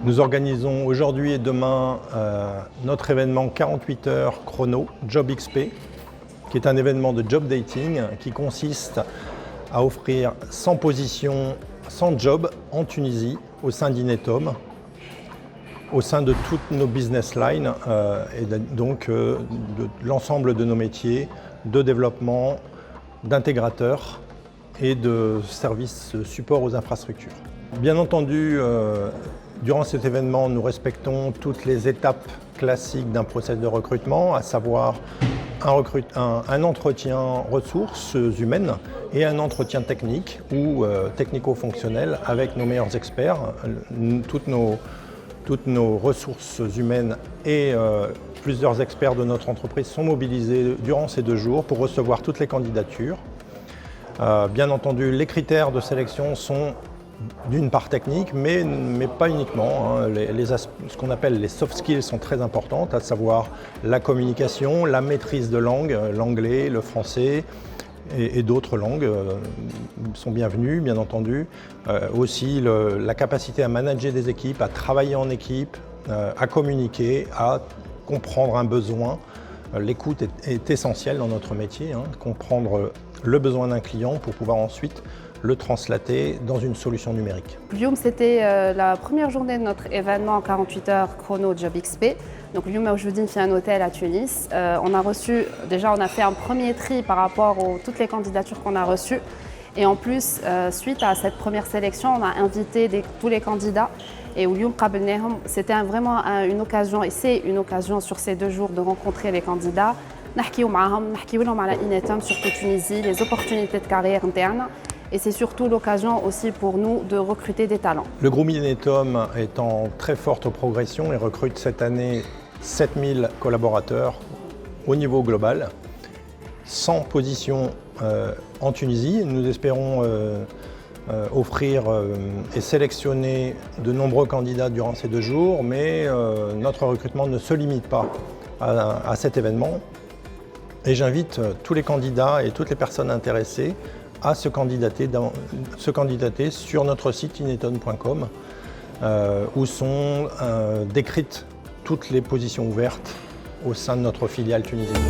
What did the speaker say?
Nous organisons aujourd'hui et demain notre événement 48 heures chrono Job XP, qui est un événement de job dating qui consiste à offrir 100 positions, 100 jobs en Tunisie au sein d'Inetom, au sein de toutes nos business lines et donc de l'ensemble de nos métiers de développement, d'intégrateurs et de services support aux infrastructures. Bien entendu, durant cet événement, nous respectons toutes les étapes classiques d'un process de recrutement, à savoir un entretien ressources humaines et un entretien technique ou technico-fonctionnel avec nos meilleurs experts. Toutes nos ressources humaines et plusieurs experts de notre entreprise sont mobilisés durant ces 2 jours pour recevoir toutes les candidatures. Bien entendu, les critères de sélection sont d'une part technique, mais pas uniquement. Ce qu'on appelle les soft skills sont très importantes, à savoir la communication, la maîtrise de langue, l'anglais, le français et d'autres langues sont bienvenues, bien entendu. Aussi la capacité à manager des équipes, à travailler en équipe, à communiquer, à comprendre un besoin. L'écoute est essentielle dans notre métier, comprendre le besoin d'un client pour pouvoir ensuite le translater dans une solution numérique. اليوم c'était la première journée de notre événement 48 heures chrono Job XP. Donc اليوم موجودين في un hôtel à Tunis. On a fait un premier tri par rapport à toutes les candidatures qu'on a reçues. Et en plus, suite à cette première sélection, on a invité tous les candidats. Et اليوم قابلناهم. C'était vraiment une occasion, et c'est une occasion sur ces 2 jours de rencontrer les candidats. نحكيو معاهم, نحكيو لهم على Inetom, surtout Tunisie, les opportunités de carrière internes. Et c'est surtout l'occasion aussi pour nous de recruter des talents. Le groupe Inetom est en très forte progression et recrute cette année 7000 collaborateurs au niveau global, 100 positions en Tunisie. Nous espérons offrir et sélectionner de nombreux candidats durant ces 2 jours, mais notre recrutement ne se limite pas à cet événement. Et j'invite tous les candidats et toutes les personnes intéressées à se candidater sur notre site inetom.com où sont décrites toutes les positions ouvertes au sein de notre filiale tunisienne.